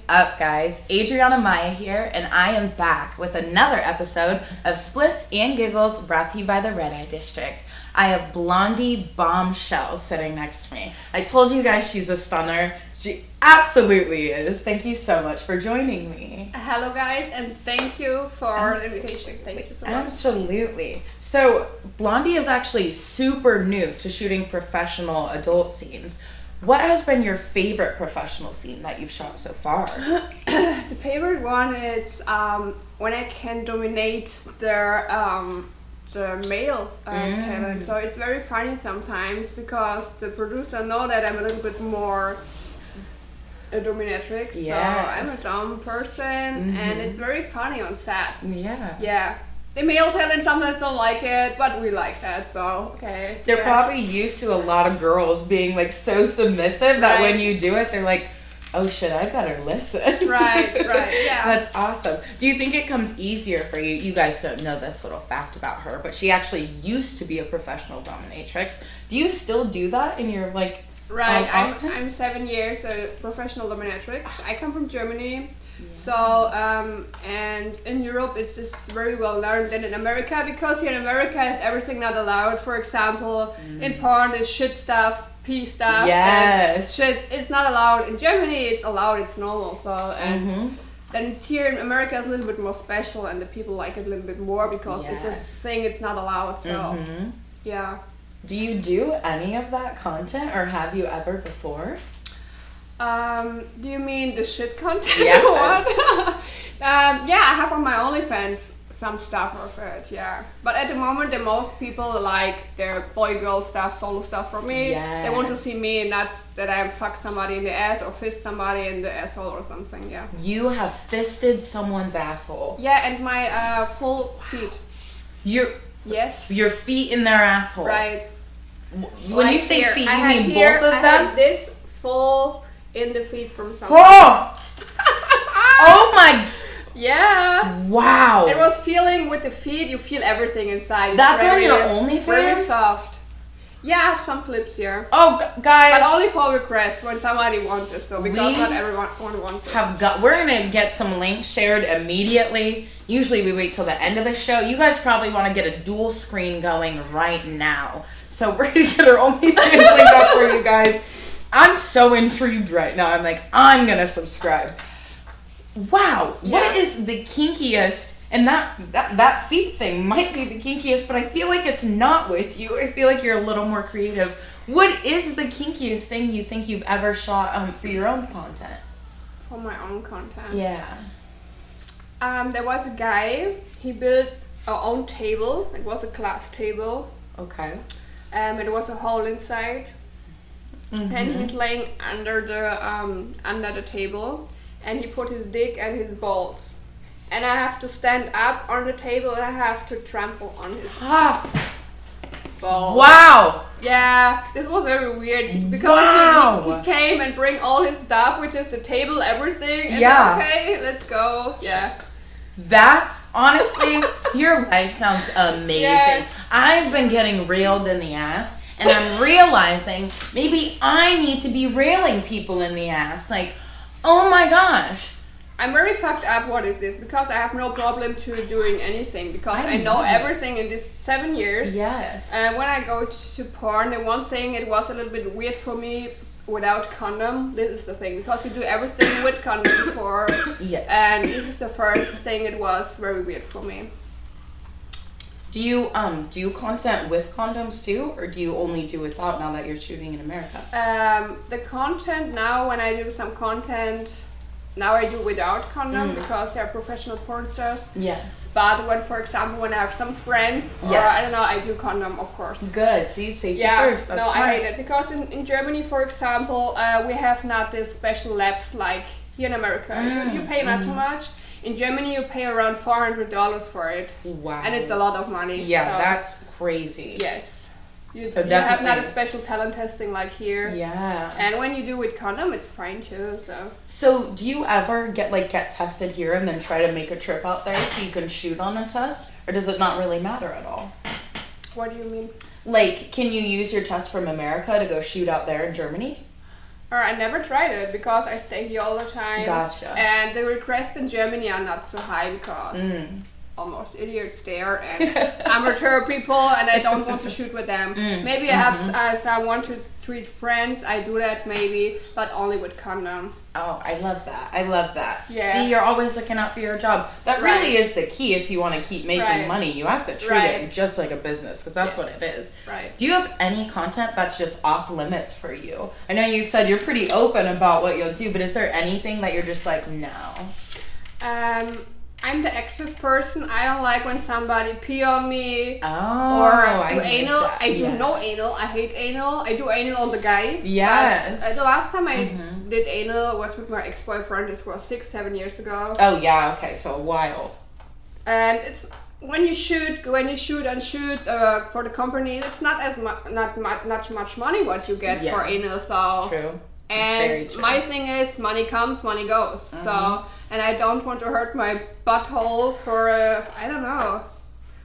up, guys? Adriana Maya here, and I am back with another episode of Spliffs and Giggles brought to you by the Red Eye District. I have Blondie Bombshell sitting next to me. I told you guys she's a stunner. She absolutely is. Thank you so much for joining me. Hello, guys, and thank you for the invitation. Thank you so much. Absolutely. So, Blondie is actually super new to shooting professional adult scenes. What has been your favorite professional scene that you've shot so far? The favorite one is when I can dominate the male talent. So it's very funny sometimes because the producer know that I'm a little bit more a dominatrix. Yes. So I'm a dumb person, and it's very funny on set. Yeah. The male talent sometimes don't like it, but we like that, so okay. They're probably used to a lot of girls being like so submissive that when you do it, they're like, oh shit, I better listen. Right, yeah. That's awesome. Do you think it comes easier for you? You guys don't know this little fact about her, but she actually used to be a professional dominatrix. Do you still do that in your like Right, I'm 7 years a professional dominatrix. I come from Germany. So, and in Europe it's this very well known than in America, because here in America is everything not allowed. For example, in porn is shit stuff, pee stuff, and shit, it's not allowed. In Germany it's allowed, it's normal. So, and then it's here in America it's a little bit more special, and the people like it a little bit more because it's a thing, it's not allowed. So, yeah. Do you do any of that content, or have you ever before? Do you mean the shit content? Yes. Or what? Yeah, I have on my OnlyFans some stuff of it, yeah. But at the moment, the most people like their boy-girl stuff, solo stuff from me. Yes. They want to see me, not that I fuck somebody in the ass or fist somebody in the asshole or something, yeah. You have fisted someone's asshole? Yeah, and my full feet. Your feet in their asshole? Right. When like you say here, feet, you mean both of them? I had this full in the feet from somebody. Oh! Oh my... Yeah. Wow. It was feeling with the feet, you feel everything inside. That's on your OnlyFans? Very soft. Yeah, I have some clips here. Oh, guys. But only for requests when somebody wants this, so because not everyone wants this. We're going to get some links shared immediately. Usually we wait till the end of the show. You guys probably want to get a dual screen going right now. So we're going to get our OnlyFans link up for you guys. I'm so intrigued right now. I'm like, I'm going to subscribe. Wow. Yeah. What is the kinkiest? And that feet thing might be the kinkiest, but I feel like it's not with you. I feel like you're a little more creative. What is the kinkiest thing you think you've ever shot for your own content? For my own content? Yeah. There was a guy, he built our own table. It was a glass table. Okay. It was a hole inside. And he's laying under the table. And he put his dick and his balls. And I have to stand up on the table and I have to trample on his balls. Wow! Yeah, this was very weird because he came and bring all his stuff, which is the table, everything. And okay, let's go. Yeah. That, honestly, your life sounds amazing. Yeah. I've been getting railed in the ass, and I'm realizing maybe I need to be railing people in the ass. Like, oh my gosh. I'm very fucked up. What is this? Because I have no problem to doing anything, because I know everything in these 7 years. Yes. And when I go to porn, the one thing, it was a little bit weird for me without condom. This is the thing, because you do everything with condom before. Yeah. And this is the first thing, it was very weird for me. Do you content with condoms too, or do you only do without now that you're shooting in America? The content now, when I do some content, now I do without condom because they're professional porn stars. Yes. But when, for example, when I have some friends, or I don't know, I do condom, of course. Good. See, safety first. That's no, smart. I hate it because in Germany, for example, we have not this special labs like here in America. You pay not too much. In Germany, you pay around $400 for it. Wow. And it's a lot of money. Yeah, so. That's crazy. Yes. You definitely have not a special talent testing like here. Yeah. And when you do with condom, it's fine too. So do you ever get tested here and then try to make a trip out there so you can shoot on a test? Or does it not really matter at all? What do you mean? Like, can you use your test from America to go shoot out there in Germany? Or I never tried it because I stay here all the time. Gotcha. And the requests in Germany are not so high because almost idiots there and amateur people, and I don't want to shoot with them. Maybe I have someone to treat friends. I do that maybe, but only with condom. Oh, I love that. I love that. Yeah. See, you're always looking out for your job. That really is the key if you want to keep making money. You have to treat it just like a business because that's what it is. Right. Do you have any content that's just off limits for you? I know you said you're pretty open about what you'll do, but is there anything that you're just like, no? I'm the active person. I don't like when somebody pee on me or do anal. I do no anal. I hate anal. I do anal on the guys. Yes. But, the last time I did anal was with my ex-boyfriend. This was 6-7 years ago. Oh yeah, okay, so a while. And it's when you shoot on shoots for the company. It's not as not much money what you get for anal. So true. And my thing is, money comes, money goes. So, and I don't want to hurt my butthole for, I don't know,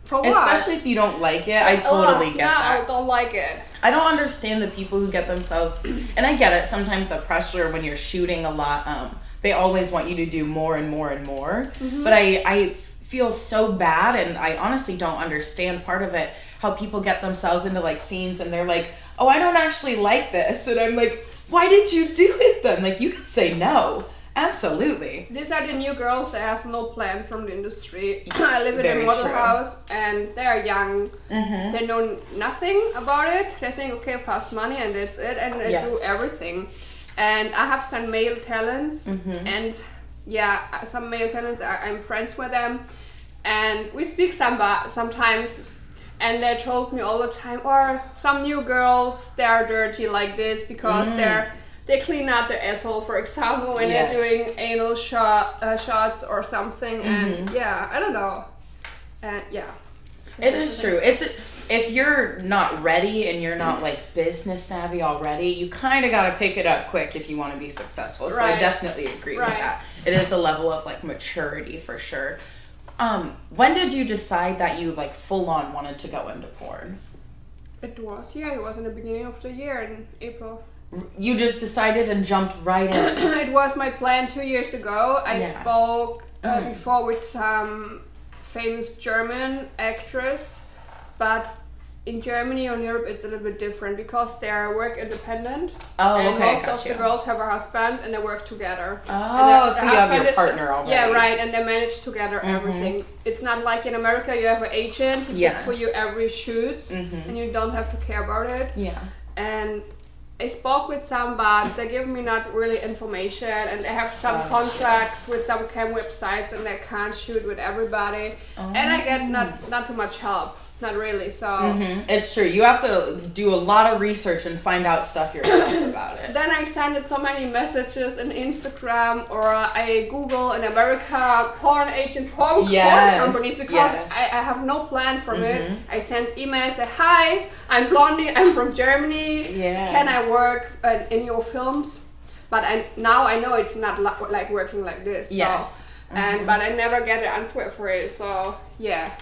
for what? Especially if you don't like it. I totally get that. No, I don't like it. I don't understand the people who get themselves, and I get it, sometimes the pressure when you're shooting a lot, they always want you to do more and more and more. But I feel so bad, and I honestly don't understand part of it, how people get themselves into like scenes and they're like, oh, I don't actually like this. And I'm like, why did you do it then? Like, you could say no. Absolutely. These are the new girls that have no plan from the industry. I live in a model house and they are young. They know nothing about it. They think, okay, fast money and that's it. And they do everything. And I have some male talents. And some male talents, I'm friends with them. And we speak sometimes. And they told me all the time, or some new girls, they're dirty like this because they clean out their asshole, for example, when they're doing anal shots or something. And I don't know. And it is true. If you're not ready and you're not like business savvy already, you kind of got to pick it up quick if you want to be successful. So I definitely agree with that. It is a level of like maturity for sure. When did you decide that you like full on wanted to go into porn? It was in the beginning of the year in April. You just decided and jumped right in. It was my plan 2 years ago. I spoke before with some famous German actress, but in Germany or in Europe it's a little bit different because they are work independent. Oh, and okay, most of the girls have a husband and they work together. Oh, so you have your partner already. Yeah, right, and they manage together everything. It's not like in America you have an agent who cooks for you every shoot and you don't have to care about it. Yeah. And I spoke with some, but they give me not really information, and they have some contracts with some cam websites, and they can't shoot with everybody. And I get not too much help. Not really, so... It's true. You have to do a lot of research and find out stuff yourself about it. Then I send so many messages on Instagram, or I Google in America porn companies because I have no plan from it. I send emails, say, hi, I'm Blondie, I'm from Germany. Can I work in your films? But now I know it's not like working like this. So, but I never get an answer for it, so yeah.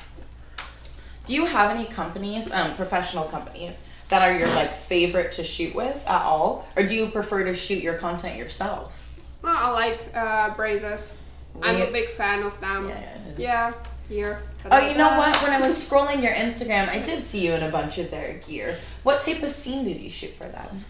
Do you have any companies, professional companies, that are your like favorite to shoot with at all? Or do you prefer to shoot your content yourself? Well, I like Brazers. I'm a big fan of them. Yeah, here. Oh, you know what? When I was scrolling your Instagram, I did see you in a bunch of their gear. What type of scene did you shoot for them?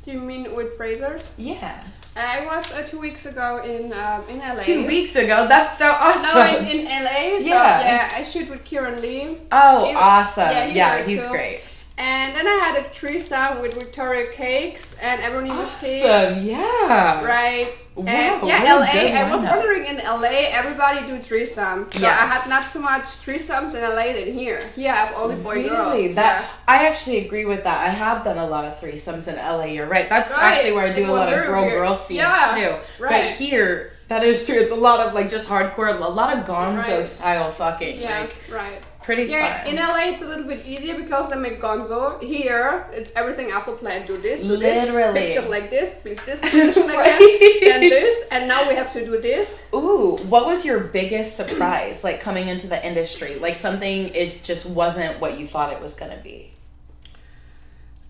Do you mean with Brazers? Yeah. I was 2 weeks ago in LA. 2 weeks ago? That's so awesome. No, in LA. So, I shoot with Kieran Lee. Oh, awesome. Yeah, he's great. And then I had a threesome with Victoria Cakes, and everyone was tea. Awesome, yeah. Right. Wow, and really LA. I was wondering in LA, everybody do threesome. So I had not too much threesomes in LA than here. Here I have only boy-girl. Really? I actually agree with that. I have done a lot of threesomes in LA. You're right. That's actually where I do a lot of girl-girl scenes too. Right. But here, that is true. It's a lot of like just hardcore, a lot of gonzo style fucking. Yeah, like, pretty fun. In LA it's a little bit easier because they make gonzo. Here it's everything after planned. Do this, literally. Picture like this, please this position like that, then this, and now we have to do this. Ooh, what was your biggest surprise like coming into the industry? Like something just wasn't what you thought it was gonna be.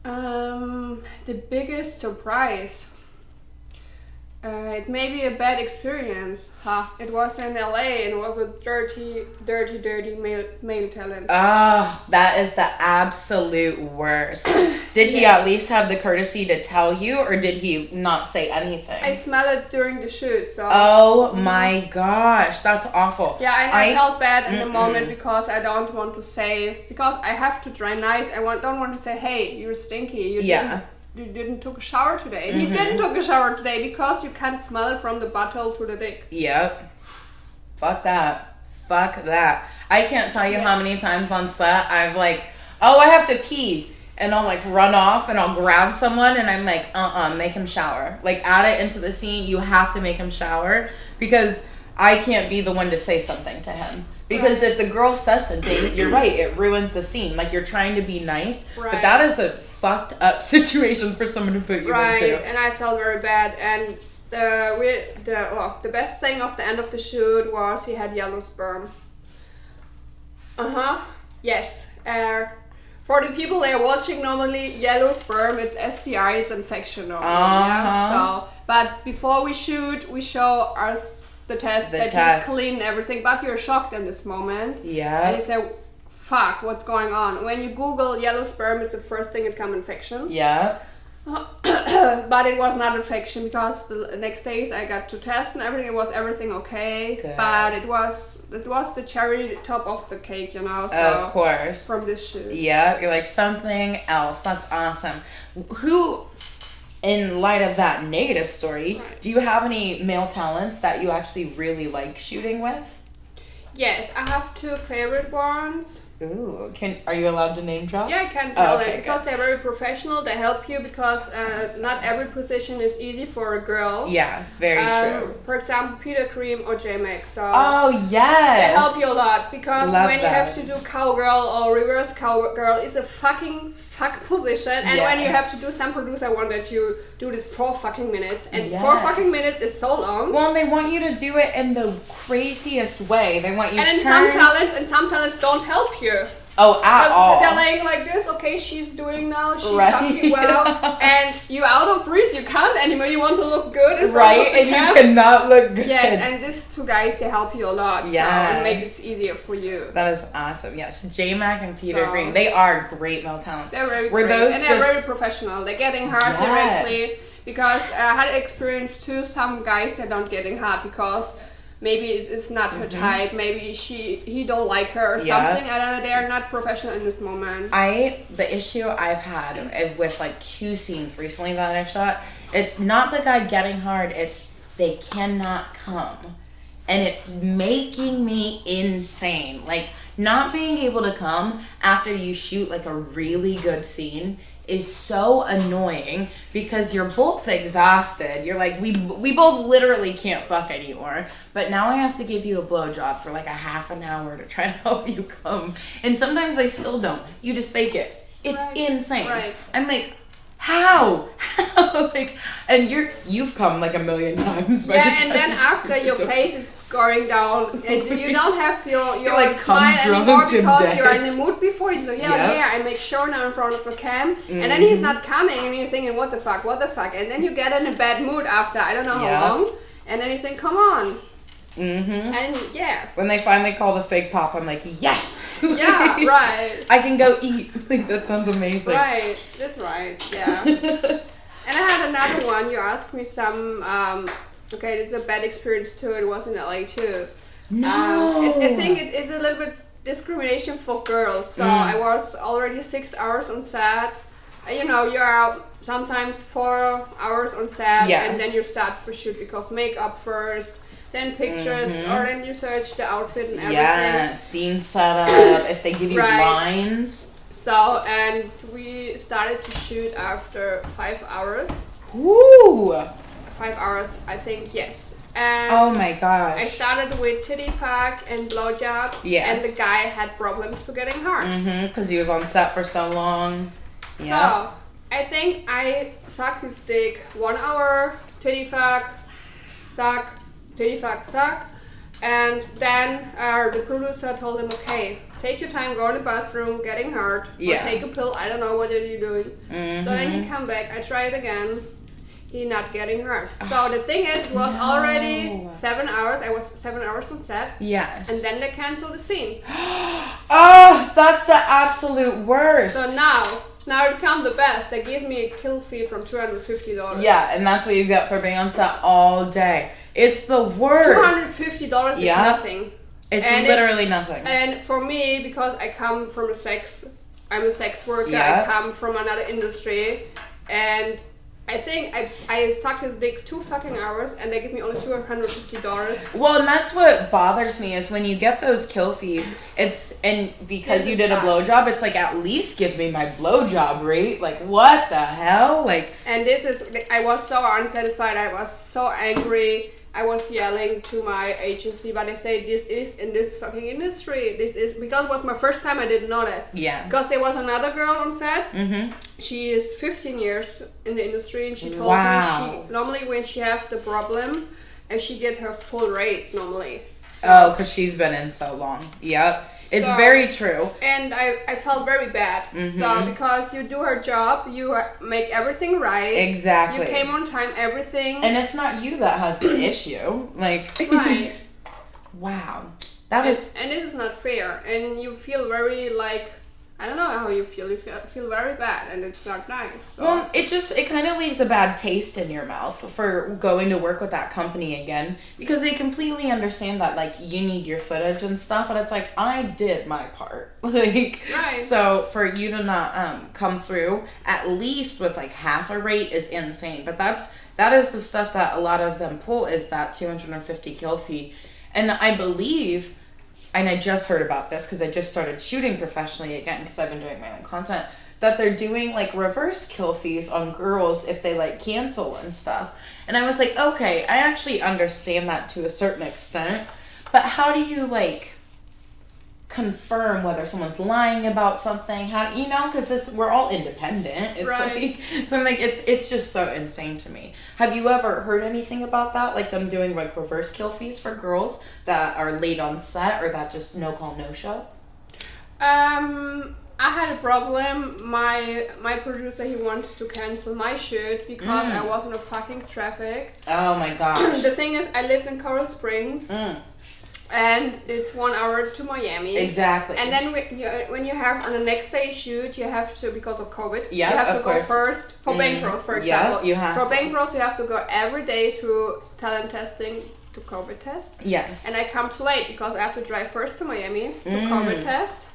The biggest surprise. It may be a bad experience. It was in LA and it was a dirty male talent. That is the absolute worst. Did he at least have the courtesy to tell you, or did he not say anything? I smelled it during the shoot, so... Oh my gosh, that's awful. Yeah, and I felt bad in the moment because I don't want to say... Because I have to try nice, don't want to say, hey, you're stinky, you didn't took a shower today. He didn't took a shower today because you can't smell it from the butthole to the dick. Yep. Fuck that. I can't tell you how many times on set I've like, I have to pee. And I'll like run off and I'll grab someone and I'm like, make him shower. Like add it into the scene. You have to make him shower because I can't be the one to say something to him. Because if the girl says something, you're right, it ruins the scene. Like you're trying to be nice, but that is a fucked up situation for someone to put you into. Right, and I felt very bad. And the best thing of the end of the shoot was he had yellow sperm. Yes. For the people that are watching, normally yellow sperm, it's STI, it's infection. So, but before we shoot, we show us the test he's clean and everything, but you're shocked in this moment. Yeah. And you say, fuck, what's going on? When you Google yellow sperm, it's the first thing that comes infection. Yeah. But it was not infection because the next days I got to test and everything. It was everything okay. Good. But it was the cherry top of the cake, So of course. From this shoot. Yeah, you're like something else. That's awesome. Who, in light of that negative story, do you have any male talents that you actually really like shooting with? Yes, I have two favorite ones. Ooh, are you allowed to name drop? Yeah, I can tell them because they're very professional. They help you because not every position is easy for a girl. Yeah, very true. For example, Peter Cream or J-Mac. So yes, they help you a lot because when you have to do cowgirl or reverse cowgirl, it's a fucking fuck position. And when you have to do some producer want that you do this 4 fucking minutes, and 4 fucking minutes is so long. Well, they want you to do it in the craziest way. They want you and to some talents don't help you. Oh, at all. They're laying like this, okay, she's doing now, she's fucking well, and you out of breath, you can't anymore, you want to look good in front of the and you cannot look good. Yes, and these two guys, they help you a lot, so it makes it easier for you. That is awesome, yes. J-Mac and Peter Green, they are great male talents. They're very great, and they're very professional. They're getting hard directly, because I had experience too, some guys that don't getting hard, because maybe it's not her type. Maybe he don't like her or something. I don't know. They are not professional in this moment. The issue I've had with like 2 scenes recently that I shot, it's not the guy getting hard. It's they cannot come, and it's making me insane. Like not being able to come after you shoot like a really good scene is so annoying because you're both exhausted. You're like, we both literally can't fuck anymore. But now I have to give you a blowjob for like a half an hour to try to help you come. And sometimes I still don't. You just fake it. It's insane. Right. I'm like, how? Like, and you've come like a million times. And then after your face is scoring down, and you don't have your like smile anymore because you're in the mood before. So I make sure now in front of the cam, and then he's not coming, and you're thinking, what the fuck, and then you get in a bad mood after I don't know how long, and then you think, come on. And when they finally call the fake pop, I'm like, yes. Yeah, right. I can go eat. Like that sounds amazing. Right, that's right. Yeah. And I had another one. You asked me some. Okay, it's a bad experience too. It was in LA too. No. I think it is a little bit discrimination for girls. So I was already 6 hours on set. You are sometimes 4 hours on set, and then you start for shoot because makeup first. Then pictures, or then you search the outfit and everything. Yeah, scene setup, if they give you lines. So, and we started to shoot after 5 hours. Woo! 5 hours, I think, yes. And oh my gosh. I started with titty fuck and blowjob. Yes. And the guy had problems to getting hard. Because he was on set for so long. So, I think I sucked his dick 1 hour, titty fuck, suck, and then the producer told him, okay, take your time, go in the bathroom, getting hard, or take a pill, I don't know what are you doing. So then he come back, I try it again, he not getting hurt. So the thing is, it was already 7 hours. I was 7 hours on set. Yes. And then they canceled the scene. Oh, that's the absolute worst. So now it comes the best. They give me a kill fee from $250. Yeah, and that's what you get for being on set all day. It's the worst. $250 is nothing. It's literally nothing. And for me, because I come from I'm a sex worker. Yeah. I come from another industry, and I think I suck his dick 2 fucking hours, and they give me only $250. Well, and that's what bothers me is when you get those kill fees. Because you did a blowjob, it's like, at least give me my blowjob rate. Like, what the hell? Like, and I was so unsatisfied. I was so angry. I was yelling to my agency, but they say this is in this fucking industry. This is because it was my first time. I didn't know that. Yeah. Because there was another girl on set. Mm-hmm. She is 15 years in the industry, and she told me normally when she have the problem, and she get her full rate normally. So, because she's been in so long. Yep. It's very true. And I felt very bad. Mm-hmm. So, because you do her job, you make everything right. Exactly. You came on time, everything. And it's not you that has the issue. Like, right. Wow. And it is not fair. And you feel very like, I don't know how you feel. You feel very bad, and it's not nice. So. Well, it kind of leaves a bad taste in your mouth for going to work with that company again, because they completely understand that, like, you need your footage and stuff, and it's like, I did my part. Like, right. So for you to not come through at least with like half a rate is insane. But that is the stuff that a lot of them pull, is that $250 kill fee, and I believe. And I just heard about this because I just started shooting professionally again because I've been doing my own content, that they're doing like reverse kill fees on girls if they like cancel and stuff. And I was like, okay, I actually understand that to a certain extent, but how do you like confirm whether someone's lying about something? How because we're all independent. It's right. like, so I'm like, it's just so insane to me. Have you ever heard anything about that, like them doing like reverse kill fees for girls that are late on set, or that just no call no show? I had a problem. My producer, he wants to cancel my shoot because I was in a fucking traffic. Oh my gosh. The thing is, I live in Coral Springs. And it's 1 hour to Miami. Exactly. And then when you have on the next day shoot, you have to, because of COVID, you have to course. go first for bank pros, for example. Yeah, you have. For bank pros, you have to go every day to talent testing to COVID test. Yes. And I come too late because I have to drive first to Miami to COVID test,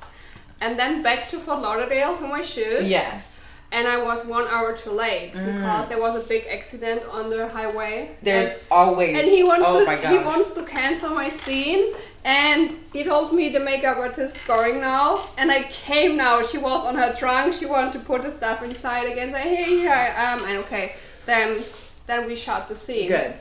and then back to Fort Lauderdale to my shoot. Yes. And I was 1 hour too late because there was a big accident on the highway. There's always. And he wants to cancel my scene. And he told me the makeup artist going now. And I came now. She was on her trunk. She wanted to put the stuff inside again. Say, hey, here I am. And okay, then we shot the scene. Good.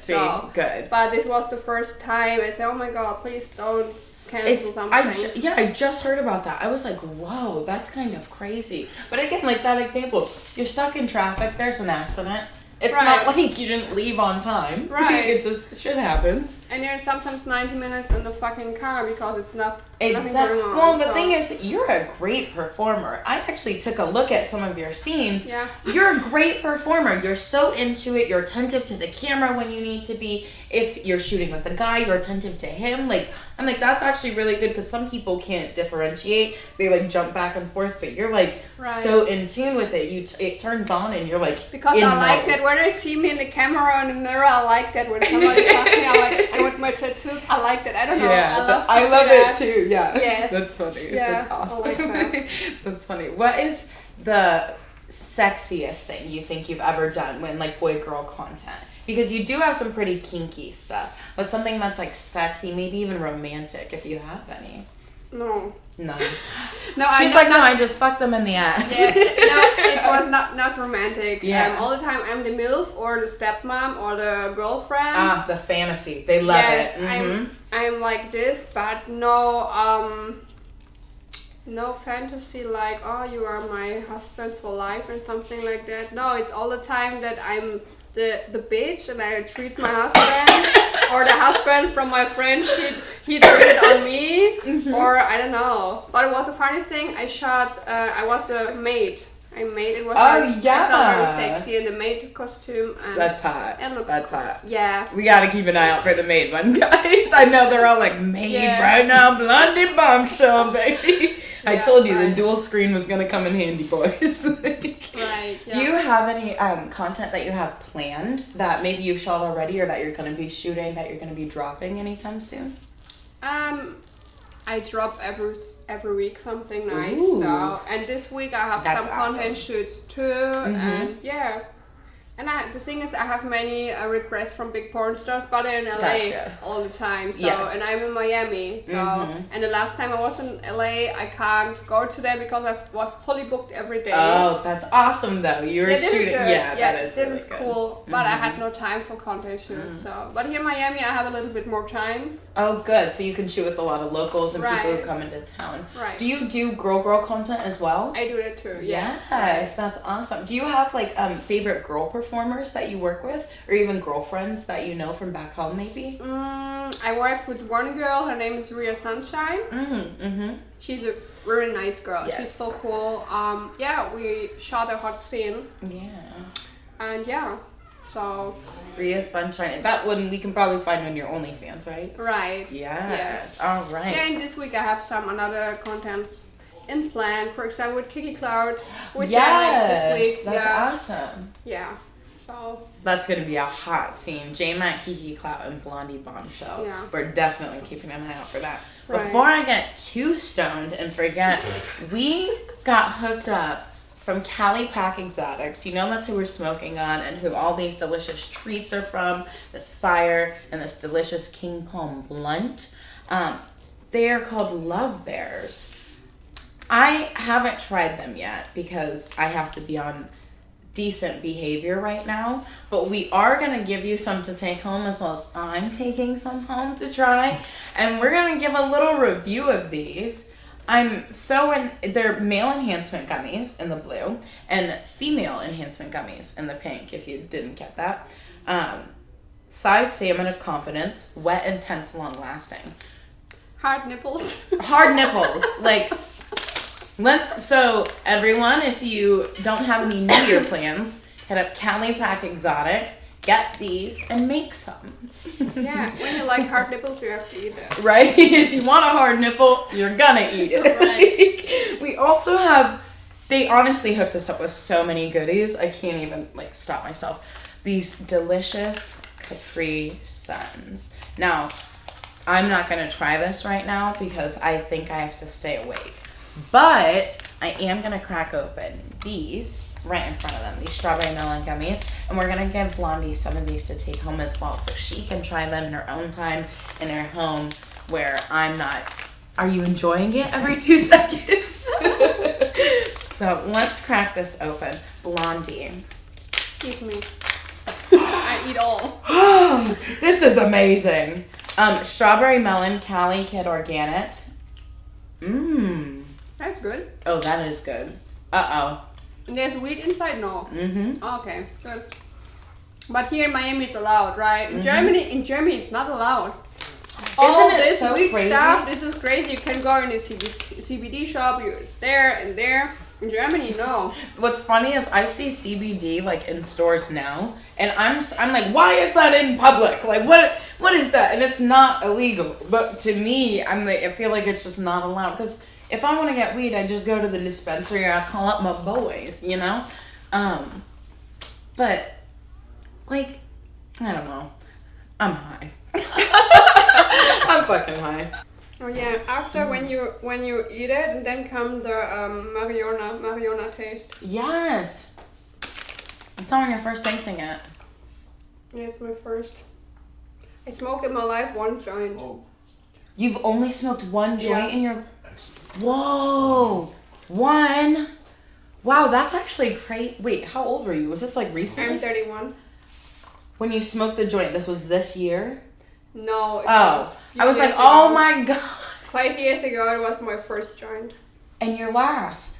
Good. But this was the first time. I said, oh my God, please don't cancel something. I just heard about that. I was like, whoa, that's kind of crazy. But again, like that example, you're stuck in traffic, there's an accident. It's not like you didn't leave on time. Right. It just, shit happens. And you're sometimes 90 minutes in the fucking car because it's nothing going on. Well, the thing is, you're a great performer. I actually took a look at some of your scenes. Yeah. You're a great performer. You're so into it. You're attentive to the camera when you need to be. If you're shooting with a guy, you're attentive to him. Like, I'm like, that's actually really good because some people can't differentiate. They like jump back and forth, but you're like so in tune with it. It turns on and you're like, because I like that when I see me in the camera or in the mirror. I like that when somebody talks to me. And with my tattoos, I like that. I don't know. Yeah, I love it too. Yeah. Yes. That's funny. Yeah, that's awesome. I like that. That's funny. What is the sexiest thing you think you've ever done when like boy-girl content? Because you do have some pretty kinky stuff, but something that's like sexy, maybe even romantic, if you have any. No. No. No. She's like, no, I just fucked them in the ass. Yeah. No, it was not romantic. Yeah. All the time I'm the MILF or the stepmom or the girlfriend. Ah, the fantasy. They love it. Mm-hmm. I'm like this, but no fantasy like, oh, you are my husband for life and something like that. No, it's all the time that I'm the bitch and I treat my husband or the husband from my friend, he treated on me or I don't know. But it was a funny thing. I was a maid I made. It was Oh, yeah. I felt very sexy in the maid costume. And That's hot. It looks That's cool. hot. Yeah. We gotta keep an eye out for the maid one, guys. I know they're all like, maid right now, Blondie Bombshell, baby. I told you the dual screen was gonna come in handy, boys. Right. Yeah. Do you have any content that you have planned that maybe you've shot already or that you're gonna be shooting that you're gonna be dropping anytime soon? I drop every week something nice. Ooh. So, and this week I have That's some content shoots too, and yeah. And the thing is, I have many requests from big porn stars, but they're in LA all the time. So, and I'm in Miami. So, and the last time I was in LA, I can't go to them because I was fully booked every day. Oh, that's awesome though. You were shooting. Yeah, that is really good. Cool. But I had no time for content shoots. So, but here in Miami, I have a little bit more time. Oh, good. So you can shoot with a lot of locals and people who come into town. Right. Do you do girl content as well? I do that too. Yeah. Yes, that's awesome. Do you have like favorite girl performers that you work with, or even girlfriends that you know from back home, maybe? I worked with one girl. Her name is Ria Sunshine. She's a really nice girl. Yes. She's so cool. Yeah, we shot a hot scene. Yeah. And yeah, so. Ria Sunshine. That one we can probably find on your OnlyFans, right? Right. Yes. All right. Yeah, and this week I have some another contents in plan. For example, with Kiki Cloud, which I made this week. That's awesome. Yeah. So that's gonna be a hot scene. J-Mac, Kiki Clout, and Blondie Bombshell. Yeah. We're definitely keeping an eye out for that. Right. Before I get too stoned and forget, we got hooked up from Cali Pack Exotics. You know that's who we're smoking on and who all these delicious treats are from. This fire and this delicious King Palm blunt. They are called Love Bears. I haven't tried them yet because I have to be on decent behavior right now, but we are going to give you some to take home as well as I'm taking some home to try, and we're going to give a little review of these. They're male enhancement gummies in the blue and female enhancement gummies in the pink, if you didn't get that. Size, stamina, confidence, wet, intense, long lasting. Hard nipples. Hard nipples. So everyone, if you don't have any New Year plans, head up Cali Pack Exotics, get these, and make some. Yeah, when you like hard nipples, you have to eat it. Right? If you want a hard nipple, you're gonna eat it. Right. We also have, they honestly hooked us up with so many goodies, I can't even stop myself. These delicious Capri Suns. Now, I'm not gonna try this right now because I think I have to stay awake. But I am going to crack open these right in front of them, these strawberry melon gummies, and we're going to give Blondie some of these to take home as well so she can try them in her own time in her home where I'm not. Are you enjoying it every 2 seconds? So let's crack this open. Blondie. Give me. I eat all. This is amazing. Strawberry melon Cali Kid Organics. That's good. Oh, that is good. Uh-oh. And there's wheat inside? No. Mm-hmm. Okay, good. But here in Miami it's allowed, right? In Germany it's not allowed. All this so wheat crazy? Stuff, this is crazy. You can go in a CBD shop, it's there and there. In Germany, no. What's funny is I see CBD in stores now, and I'm like, why is that in public? What is that? And it's not illegal, but to me, I feel like it's just not allowed because if I want to get weed, I just go to the dispensary or I call up my boys, you know? But, I don't know. I'm high. I'm fucking high. Oh yeah, after when you eat it, and then come the marijuana taste. Yes. I saw when you're first tasting it. Yeah, it's my first. I smoked in my life 1 joint. Oh. You've only smoked 1 joint in your... Whoa! 1? Wow, that's actually crazy. Wait, how old were you? Was this recently? I'm 31. When you smoked the joint, this was this year? No. I was like, oh my god. 5 years ago, it was my first joint. And your last?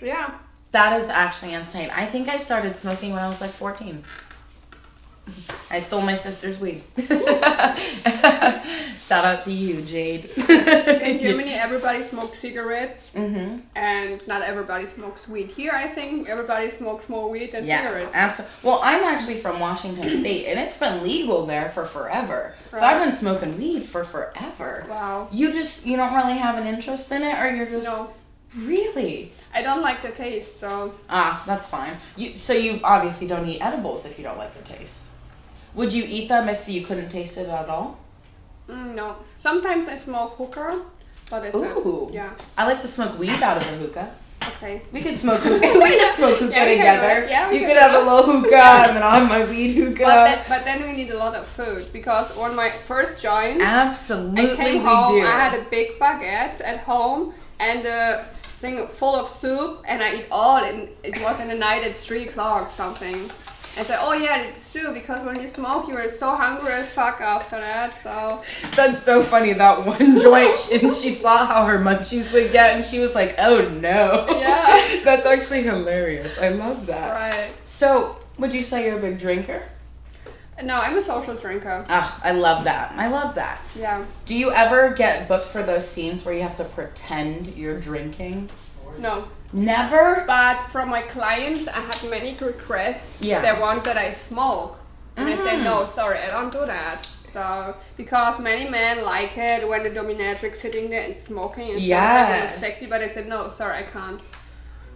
Yeah. That is actually insane. I think I started smoking when I was 14. I stole my sister's weed. Shout out to you, Jade. In Germany, everybody smokes cigarettes, Mm-hmm. and not everybody smokes weed. Here, I think everybody smokes more weed than cigarettes. Absolutely. Well, I'm actually from Washington State, and it's been legal there for forever. Right. So I've been smoking weed for forever. Wow. You don't really have an interest in it, or you're just... No. Really? I don't like the taste, so... Ah, that's fine. So you obviously don't eat edibles if you don't like the taste. Would you eat them if you couldn't taste it at all? No. Sometimes I smoke hookah, but it's Ooh. yeah. I like to smoke weed out of a hookah. Okay. We could smoke hookah. We could smoke hookah Yeah, we can do together. it. Yeah, we you can could do have a it. little hookah, and then I'll have my weed hookah. But then we need a lot of food, because when my first joint, Absolutely, I came we home, do. I had a big baguette at home, and a thing full of soup, and I eat all, and it was in the night at 3 o'clock something. And I said, oh yeah, it's true, because when you smoke, you're so hungry as fuck after that, so... That's so funny, that one joint, and she saw how her munchies would get, and she was like, oh no. Yeah. That's actually hilarious. I love that. Right. So, would you say you're a big drinker? No, I'm a social drinker. Ah, I love that. I love that. Yeah. Do you ever get booked for those scenes where you have to pretend you're drinking? No. Never? But from my clients, I had many requests. Yeah. They want that I smoke. And I said, no, sorry, I don't do that. So, because many men like it when the dominatrix sitting there and smoking and stuff, and it's sexy, but I said, no, sorry, I can't.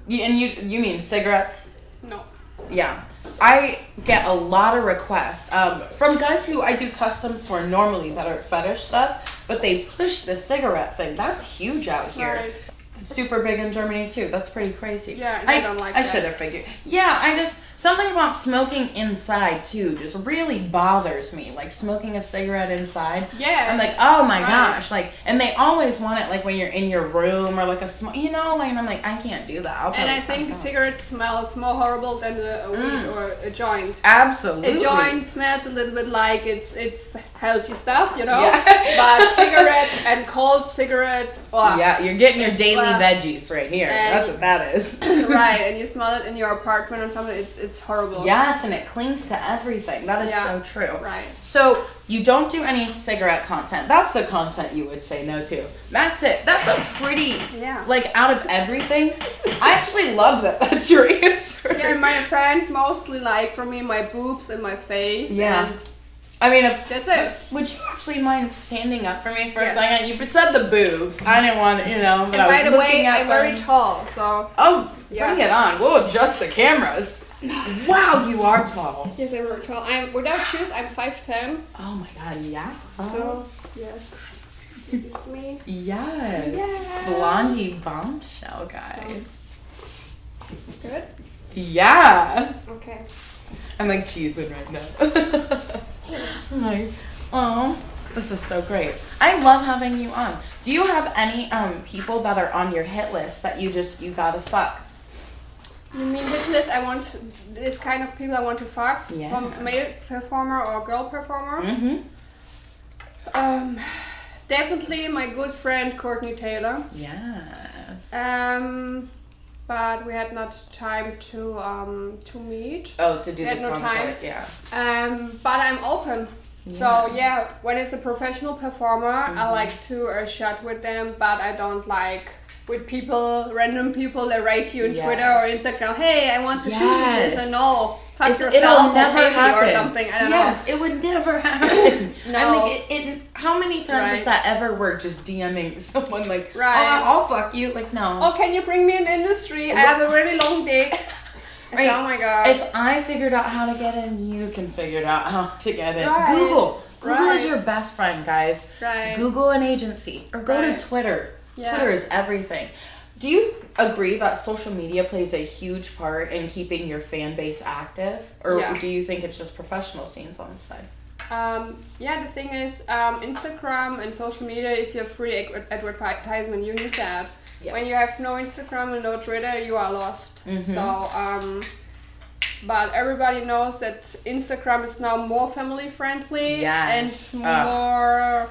You mean cigarettes? No. Yeah. I get a lot of requests from guys who I do customs for normally that are fetish stuff, but they push the cigarette thing. That's huge out here. Right. It's super big in Germany too. That's pretty crazy. Yeah, and I don't like I that. should have figured. Yeah, something about smoking inside too just really bothers me. Like smoking a cigarette inside. Yes. I'm like, oh my Right. gosh. Like, and they always want it like when you're in your room or like like, and I'm like, I can't do that. I'll And I probably think pass out. cigarettes smells more horrible than a weed or a joint. Absolutely. A joint smells a little bit like it's healthy stuff, you know? Yeah. But cigarettes and cold cigarettes, oh, Yeah, you're getting your It's daily flat. veggies right here. And- That's what that is. right, and you smell it in your apartment or something, it's horrible. Yes, and it clings to everything. That is Yeah. so true. Right. So you don't do any cigarette content. That's the content you would say no to. That's it. That's a pretty, Yeah. like, out of everything. I actually love that. That's your answer. Yeah, my friends mostly like from me my boobs and my face. Yeah. And I mean, if that's it. would you actually mind standing up for me for Yes. a second? You said the boobs. I didn't want to, but And I was by the looking way, at I'm very them. tall, so. Oh, Yeah. bring it on. We'll adjust the cameras. Wow, you are tall. Yes, I'm very tall. I'm without shoes. I'm 5'10". Oh my god, yeah. So yes, this is me. Yes. Yeah. Blondie Bombshell, guys. Good. Yeah. Okay. I'm like cheesing right now. I'm like, oh, this is so great. I love having you on. Do you have any people that are on your hit list that you gotta fuck? You mean this list? I want this kind of people I want to fuck. Yeah. From male performer or girl performer. Mm-hmm. Definitely my good friend Courtney Taylor. Yes. But we had not time to meet. Oh, to do had the no content, time. yeah. But I'm open. So yeah, when it's a professional performer, I like to shot with them, but I don't like with people, random people that write you on Twitter or Instagram. Hey, I want to shoot with this, and no, fuck yourself, it'll never or happen. or something. I don't Yes, it would never happen. No. I'm like, how many times has Right. that ever worked? Just DMing someone like, Right. I'll fuck you. Like, no. know. Oh, can you bring me an industry? I have a really long dick. I said, Right. oh my god. If I figured out how to get in, you can figure out how to get in. Right. Google is Right. your best friend, guys. Right. Google an agency or go Right. to Twitter. Yeah. Twitter is everything. Do you agree that social media plays a huge part in keeping your fan base active? Or Yeah. do you think it's just professional scenes on the side? Yeah, the thing is, Instagram and social media is your free advertisement. You need that. Yes. When you have no Instagram and no Twitter, you are lost. So, but everybody knows that Instagram is now more family friendly Yes. and more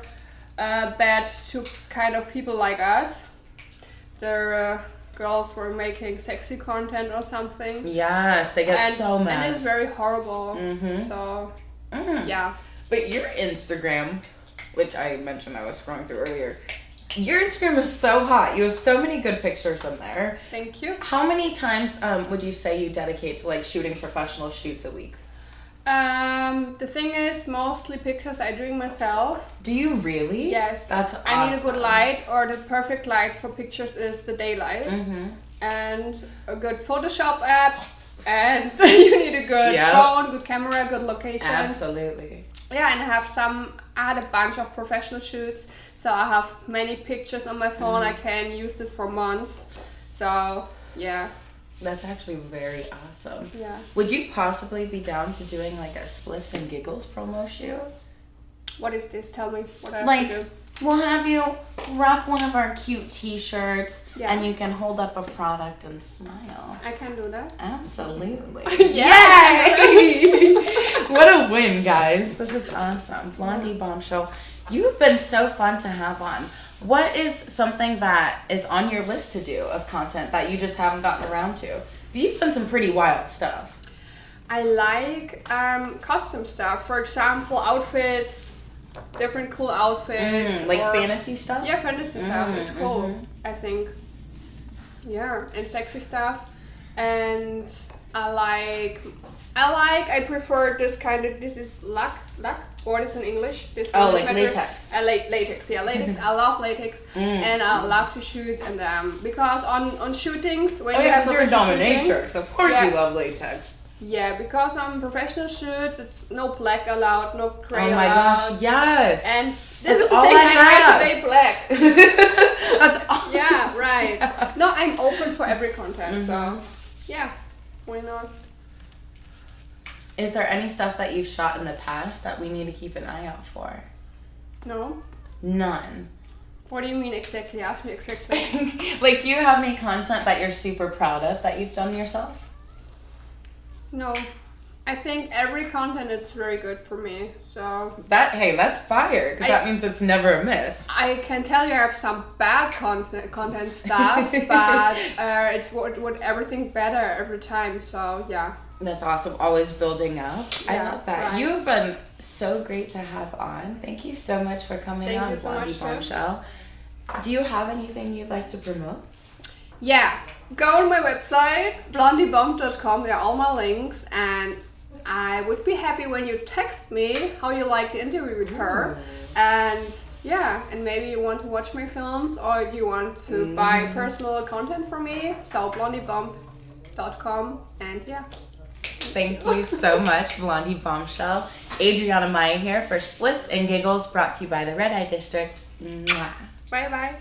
bad to kind of people like us. The girls were making sexy content or something. Yes, they get so mad. And it's very horrible. Mhm. So Yeah. But your Instagram, which I mentioned I was scrolling through earlier, your Instagram is so hot. You have so many good pictures in there. Thank you. How many times would you say you dedicate to like shooting professional shoots a week? The thing is, mostly pictures I doing myself. Do you really? Yes. That's awesome. I need a good light, or the perfect light for pictures is the daylight. And a good Photoshop app, and you need a good phone, good camera, good location. Absolutely. Yeah, and I had a bunch of professional shoots, so I have many pictures on my phone. I can use this for months. So, yeah. That's actually very awesome. Yeah. Would you possibly be down to doing like a Spliffs and Giggles promo shoot? What is this? Tell me what I have Like, to do. we'll have you rock one of our cute t-shirts Yeah. and you can hold up a product and smile. I can do that. Absolutely. Yes. Yay! What a win, guys. This is awesome. Blondie Bombshell, you've been so fun to have on. What is something that is on your list to do of content that you just haven't gotten around to? You've done some pretty wild stuff. I like custom stuff. For example, outfits, different cool outfits. Like fantasy stuff? Yeah, fantasy stuff. It's cool, I think. Yeah, and sexy stuff. And I prefer this kind of, this is lac, what is in English? This Oh, one like material. latex. Latex, yeah, latex. I love latex, and I love to shoot and because on shootings when you have you're a professional dominatrix. shootings, Of course yeah. you love latex. Yeah, because on professional shoots, it's no black allowed, no gray Oh my allowed. gosh, yes. And That's this is the all thing, I I have. wear today black. That's all. Yeah, right. No, I'm open for every content, so yeah, why not? Is there any stuff that you've shot in the past that we need to keep an eye out for? No? None. What do you mean exactly? Ask me exactly. Like, do you have any content that you're super proud of that you've done yourself? No. I think every content is very good for me, so... That's fire, because that means it's never a miss. I can tell you I have some bad content stuff, but it's what everything better every time, so yeah. That's awesome. Always building up. Yeah, I love that. right. You have been so great to have on. Thank you so much for coming Thank on, you so Blondie much, too. Bombshell. Do you have anything you'd like to promote? Yeah, go on my website, blondiebomb.com, there are all my links, and I would be happy when you text me how you like the interview with her. And yeah, and maybe you want to watch my films or you want to buy personal content from me, so blondiebomb.com, and yeah. Thank you so much, Blondie Bombshell. Adriana Maya here for Spliffs and Giggles, brought to you by the Red Eye District. Mwah. Bye bye.